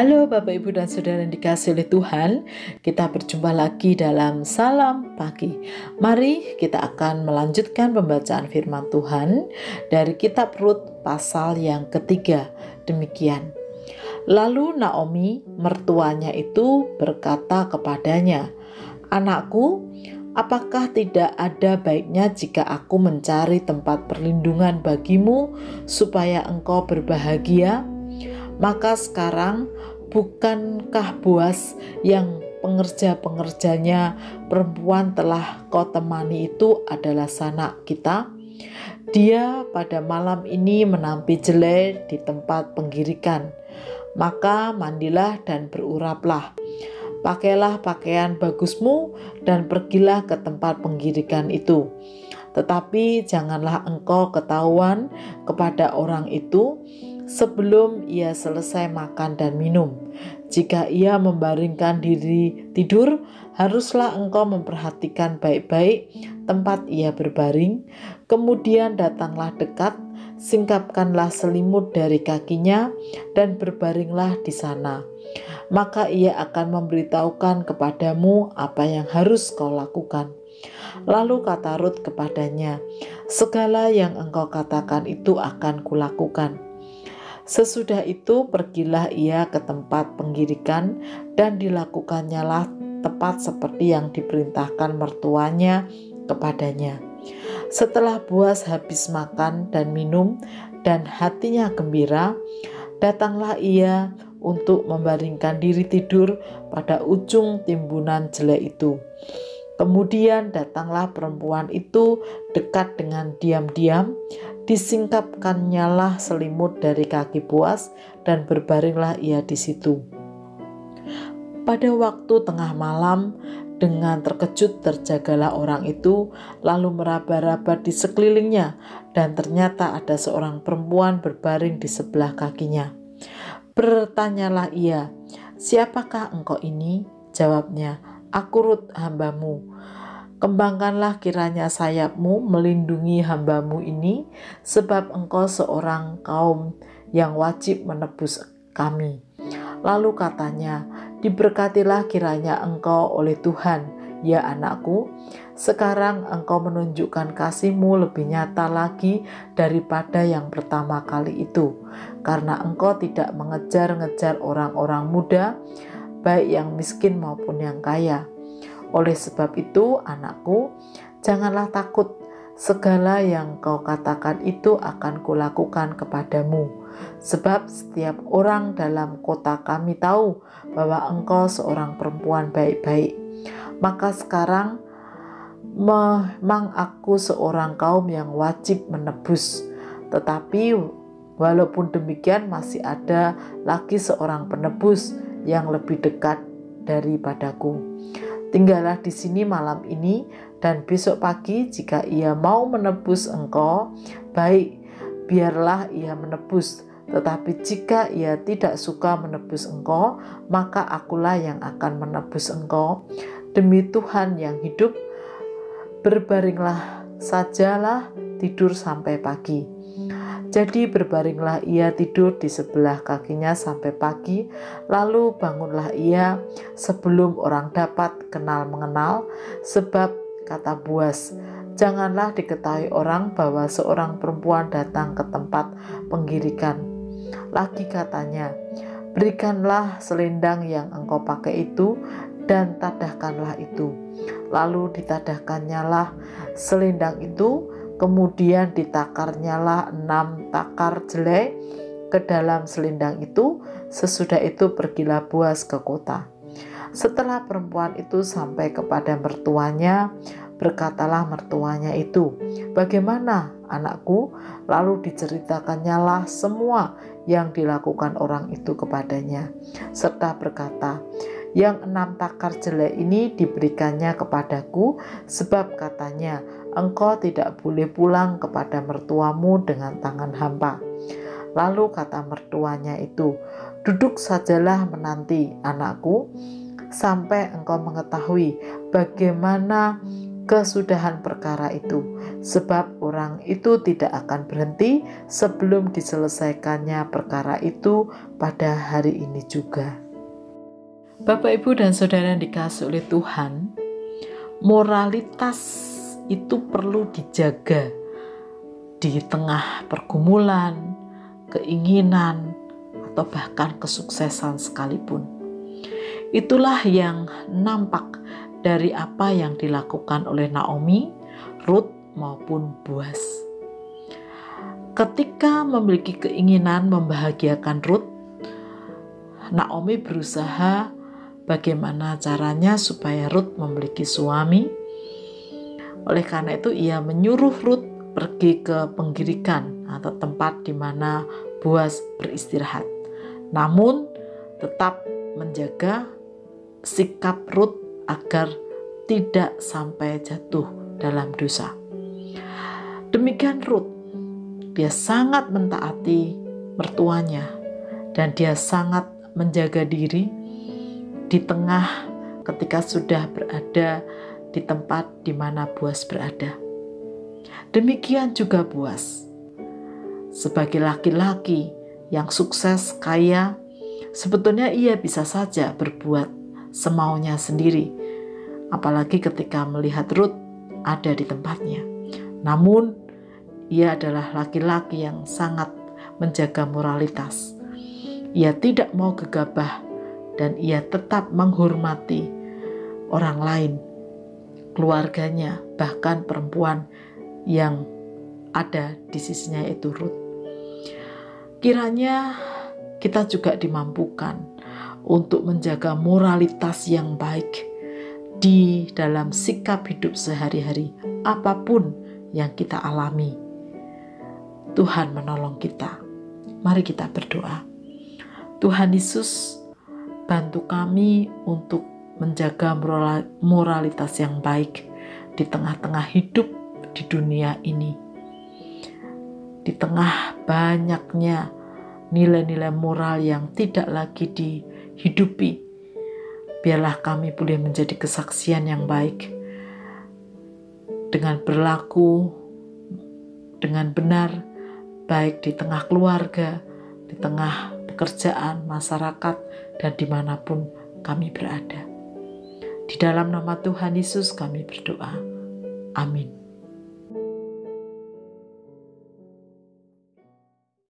Halo Bapak Ibu dan Saudara yang dikasihi oleh Tuhan, kita berjumpa lagi dalam Salam Pagi. Mari kita akan melanjutkan pembacaan firman Tuhan dari kitab Rut pasal yang ketiga. Demikian. Lalu Naomi, mertuanya itu berkata kepadanya, "Anakku, apakah tidak ada baiknya jika aku mencari tempat perlindungan bagimu supaya engkau berbahagia? Maka sekarang bukankah Boas yang pengerja-pengerjanya perempuan telah kau temani itu adalah sanak kita? Dia pada malam ini menampi jelek di tempat penggirikan. Maka mandilah dan beruraplah. Pakailah pakaian bagusmu dan pergilah ke tempat penggirikan itu. Tetapi janganlah engkau ketahuan kepada orang itu sebelum ia selesai makan dan minum. Jika ia membaringkan diri tidur, haruslah engkau memperhatikan baik-baik tempat ia berbaring. Kemudian datanglah dekat, singkapkanlah selimut dari kakinya, dan berbaringlah di sana. Maka ia akan memberitahukan kepadamu apa yang harus kau lakukan." Lalu kata Rut kepadanya, "Segala yang engkau katakan itu akan kulakukan." Sesudah itu pergilah ia ke tempat penggirikan dan dilakukannya tepat seperti yang diperintahkan mertuanya kepadanya. Setelah Boas habis makan dan minum dan hatinya gembira, datanglah ia untuk membaringkan diri tidur pada ujung timbunan jelek itu. Kemudian datanglah perempuan itu dekat dengan diam-diam, disingkapkannyalah selimut dari kaki Boas dan berbaringlah ia di situ. Pada waktu tengah malam, dengan terkejut terjagalah orang itu, lalu meraba-raba di sekelilingnya, dan ternyata ada seorang perempuan berbaring di sebelah kakinya. Bertanyalah ia, "Siapakah engkau ini?" Jawabnya, "Aku Rut, hambamu. Kembangkanlah kiranya sayapmu melindungi hambamu ini, sebab engkau seorang kaum yang wajib menebus kami." Lalu katanya, "Diberkatilah kiranya engkau oleh Tuhan, ya anakku. Sekarang engkau menunjukkan kasih-Mu lebih nyata lagi daripada yang pertama kali itu, karena engkau tidak mengejar-ngejar orang-orang muda, baik yang miskin maupun yang kaya. Oleh sebab itu, anakku, janganlah takut. Segala yang kau katakan itu akan kulakukan kepadamu. Sebab setiap orang dalam kota kami tahu bahwa engkau seorang perempuan baik-baik. Maka sekarang memang aku seorang kaum yang wajib menebus. Tetapi walaupun demikian masih ada lagi seorang penebus yang lebih dekat daripadaku. Tinggallah di sini malam ini, dan besok pagi jika ia mau menebus engkau, baik, biarlah ia menebus. Tetapi jika ia tidak suka menebus engkau, maka akulah yang akan menebus engkau. Demi Tuhan yang hidup, berbaringlah sajalah tidur sampai pagi." Jadi berbaringlah ia tidur di sebelah kakinya sampai pagi, lalu bangunlah ia sebelum orang dapat kenal mengenal, sebab kata Boas, "Janganlah diketahui orang bahwa seorang perempuan datang ke tempat penggirikan." Lagi katanya, "Berikanlah selendang yang engkau pakai itu dan tadahkanlah itu." Lalu ditadahnyalah selendang itu, kemudian ditakarnyalah 6 takar jelek ke dalam selendang itu. Sesudah itu pergilah Boas ke kota. Setelah perempuan itu sampai kepada mertuanya, berkatalah mertuanya itu, "Bagaimana, anakku?" Lalu diceritakannya semua yang dilakukan orang itu kepadanya, serta berkata, "Yang 6 takar jelek ini diberikannya kepadaku, sebab katanya, engkau tidak boleh pulang kepada mertuamu dengan tangan hampa." Lalu kata mertuanya itu, "Duduk sajalah menanti, anakku, sampai engkau mengetahui bagaimana kesudahan perkara itu, sebab orang itu tidak akan berhenti sebelum diselesaikannya perkara itu pada hari ini juga. Bapak, Ibu, dan Saudara yang dikasihi oleh Tuhan, moralitas itu perlu dijaga di tengah pergumulan, keinginan, atau bahkan kesuksesan sekalipun. Itulah yang nampak dari apa yang dilakukan oleh Naomi, Ruth maupun Boaz. Ketika memiliki keinginan membahagiakan Ruth, Naomi berusaha bagaimana caranya supaya Ruth memiliki suami. Oleh karena itu ia menyuruh Ruth pergi ke penggirikan atau tempat di mana Boaz beristirahat. Namun tetap menjaga sikap Ruth agar tidak sampai jatuh dalam dosa. Demikian Ruth, dia sangat mentaati mertuanya dan dia sangat menjaga diri di tengah ketika sudah berada di tempat di mana Boaz berada. Demikian juga Boaz, sebagai laki-laki yang sukses, kaya, sebetulnya ia bisa saja berbuat semaunya sendiri, apalagi ketika melihat Ruth ada di tempatnya. Namun, ia adalah laki-laki yang sangat menjaga moralitas. Ia tidak mau gegabah dan ia tetap menghormati orang lain, keluarganya, bahkan perempuan yang ada di sisinya yaitu Ruth. Kiranya kita juga dimampukan untuk menjaga moralitas yang baik di dalam sikap hidup sehari-hari, apapun yang kita alami. Tuhan menolong kita. Mari kita berdoa. Tuhan Yesus, bantu kami untuk menjaga moralitas yang baik di tengah-tengah hidup di dunia ini. Di tengah banyaknya nilai-nilai moral yang tidak lagi dihidupi, biarlah kami boleh menjadi kesaksian yang baik dengan berlaku dengan benar, baik di tengah keluarga, di tengah pekerjaan, masyarakat, dan dimanapun kami berada. Di dalam nama Tuhan Yesus kami berdoa. Amin.